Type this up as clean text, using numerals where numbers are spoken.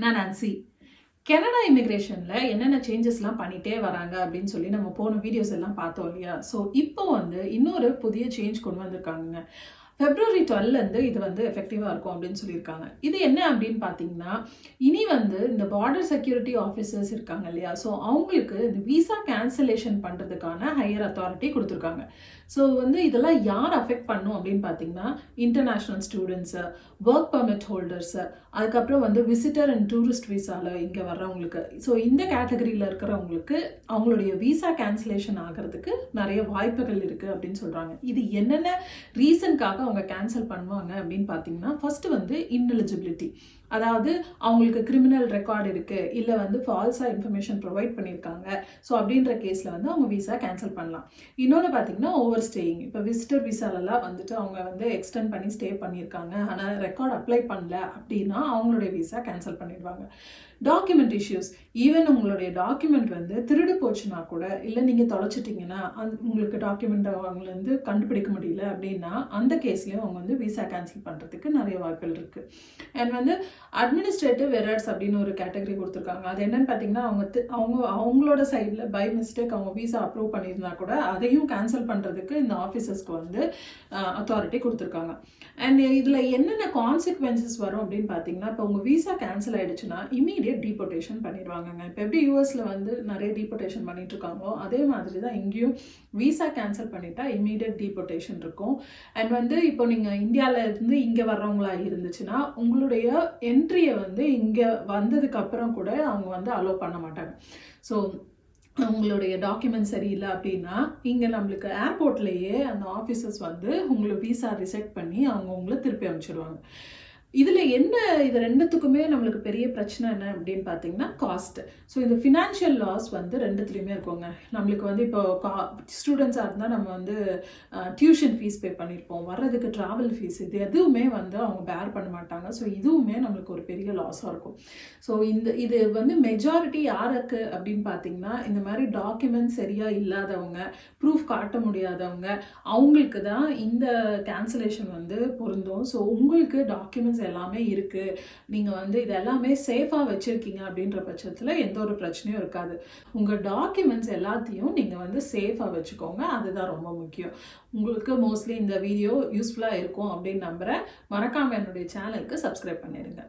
நான் Nancy. Canada இமிக்ரேஷனில் என்னென்ன சேஞ்சஸ்லாம் பண்ணிகிட்டே வராங்க அப்படின்னு சொல்லி நம்ம போன வீடியோஸ் எல்லாம் பார்த்தோம் இல்லையா? ஸோ இப்போ வந்து இன்னொரு புதிய சேஞ்ச் கொண்டு வந்திருக்காங்க. February 12லேருந்து இது வந்து எஃபெக்டிவாக இருக்கும் அப்படின்னு சொல்லியிருக்காங்க. இது என்ன அப்படின்னு பார்த்தீங்கன்னா, இனி வந்து இந்த பார்டர் செக்யூரிட்டி ஆஃபீஸர்ஸ் இருக்காங்க இல்லையா? ஸோ அவங்களுக்கு இந்த விசா கேன்சலேஷன் பண்ணுறதுக்கான ஹையர் அத்தாரிட்டி கொடுத்துருக்காங்க. ஸோ வந்து இதெல்லாம் யார் அஃபெக்ட் பண்ணும் அப்படின்னு பார்த்தீங்கன்னா, international students, work permit holders, அதுக்கப்புறம் வந்து விசிட்டர் அண்ட் டூரிஸ்ட் விசாவில் இங்கே வர்றவங்களுக்கு. ஸோ இந்த கேட்டகரியில் இருக்கிறவங்களுக்கு அவங்களுடைய விசா கேன்சலேஷன் ஆகிறதுக்கு நிறைய வாய்ப்புகள் இருக்குது அப்படின்னு சொல்கிறாங்க. இது என்னென்ன ரீசனுக்காக அவங்க கேன்சல் பண்ணுவாங்க அப்படின்னு பார்த்தீங்கன்னா, ஃபர்ஸ்ட் வந்து இன்எலிஜிபிலிட்டி, அதாவது அவங்களுக்கு கிரிமினல் ரெக்கார்டு இருக்குது, இல்லை வந்து ஃபால்ஸாக இன்ஃபர்மேஷன் ப்ரொவைட் பண்ணியிருக்காங்க. ஸோ அப்படின்ற கேஸில் வந்து அவங்க விசா கேன்சல் பண்ணலாம். இன்னொன்று பார்த்தீங்கன்னா ஓவர் ஸ்டேயிங். இப்போ விசிட்டர் விசாலெல்லாம் வந்துட்டு அவங்க வந்து எக்ஸ்டெண்ட் பண்ணி ஸ்டே பண்ணியிருக்காங்க, ஆனால் ரெக்கார்ட் அப்ளை பண்ணல அப்படின்னா அவங்களுடைய விசா கேன்சல் பண்ணிடுவாங்க. டாக்குமெண்ட் இஷ்யூஸ், ஈவன் உங்களுடைய டாக்குமெண்ட் வந்து திருடு போச்சுன்னா கூட, இல்லை நீங்கள் தொலைச்சிட்டிங்கன்னா உங்களுக்கு டாக்குமெண்ட் அவங்களேருந்து கண்டுபிடிக்க முடியல அப்படின்னா அந்த கேஸ்லேயும் அவங்க வந்து விசா கேன்சல் பண்ணுறதுக்கு நிறைய வாய்ப்புகள் இருக்குது. அண்ட் வந்து அட்மினிஸ்ட்ரேட்டிவ் எரர்ஸ் அப்படின்னு ஒரு கேட்டகரி கொடுத்துருக்காங்க. அது என்னன்னு பார்த்தீங்கன்னா, அவங்களோட சைடில் பை மிஸ்டேக் அவங்க விசா அப்ரூவ் பண்ணியிருந்தா கூட அதையும் கேன்சல் பண்ணுறதுக்கு இந்த ஆஃபீஸர்ஸ்க்கு வந்து அத்தாரிட்டி கொடுத்துருக்காங்க. அண்ட் இதில் என்னென்ன கான்சிக்வன்சஸ் வரும் அப்படின்னு பார்த்தீங்கன்னா, இப்போ உங்கள் விசா கேன்சல் ஆகிடுச்சுன்னா இமீடியட் டீபோர்டேஷன் பண்ணிடுவாங்கங்க. இப்போ எப்படி யூஎஸில் வந்து நிறைய டீபோர்டேஷன் பண்ணிட்டு இருக்காங்களோ அதே மாதிரி தான் இங்கேயும் விசா கேன்சல் பண்ணிட்டா இமீடியட் டீபோர்டேஷன் இருக்கும். அண்ட் வந்து இப்போ நீங்கள் இந்தியாவிலேருந்து இங்கே வர்றவங்களா இருந்துச்சுன்னா உங்களுடைய என்ட்ரியை வந்து இங்கே வந்ததுக்கு அப்புறம் கூட அவங்க வந்து அலோவ் பண்ண மாட்டாங்க. ஸோ உங்களுடைய டாக்குமெண்ட் சரியில்லை அப்படின்னா இங்கே நம்மளுக்கு ஏர்போர்ட்லேயே அந்த ஆஃபீஸர்ஸ் வந்து உங்களை விசா ரிஜெக்ட் பண்ணி அவங்க உங்களை திருப்பி அனுப்பிச்சிடுவாங்க. இதில் என்ன, இது ரெண்டுத்துக்குமே நம்மளுக்கு பெரிய பிரச்சனை என்ன அப்படின்னு பார்த்தீங்கன்னா காஸ்ட். ஸோ இந்த ஃபினான்ஷியல் லாஸ் வந்து ரெண்டுத்துலேயுமே இருக்குங்க. நம்மளுக்கு வந்து இப்போ ஸ்டூடெண்ட்ஸாக இருந்தால் நம்ம வந்து டியூஷன் ஃபீஸ் பே பண்ணியிருப்போம், வர்றதுக்கு ட்ராவல் ஃபீஸ், இது எதுவுமே வந்து அவங்க பேர் பண்ண மாட்டாங்க. ஸோ இதுவுமே நம்மளுக்கு ஒரு பெரிய லாஸாக இருக்கும். ஸோ இது வந்து மெஜாரிட்டி யாருக்கு அப்படின்னு பார்த்தீங்கன்னா, இந்த மாதிரி டாக்குமெண்ட் சரியாக இல்லாதவங்க, ப்ரூஃப் காட்ட முடியாதவங்க, அவங்களுக்கு தான் இந்த கேன்சலேஷன் வந்து பொருந்தும். ஸோ உங்களுக்கு டாக்குமெண்ட்ஸ் எல்லாமே இருக்குது, நீங்கள் வந்து இது எல்லாமே சேஃபாக வச்சுருக்கீங்க அப்படின்ற பட்சத்தில் எந்த ஒரு பிரச்சனையும் இருக்காது. உங்கள் டாக்குமெண்ட்ஸ் எல்லாத்தையும் நீங்கள் வந்து சேஃபாக வச்சுக்கோங்க, அதுதான் ரொம்ப முக்கியம். உங்களுக்கு மோஸ்ட்லி இந்த வீடியோ யூஸ்ஃபுல்லாக இருக்கும் அப்படின்னு நம்புகிறேன். மறக்காமல் என்னுடைய சேனலுக்கு சப்ஸ்கிரைப் பண்ணிடுங்க.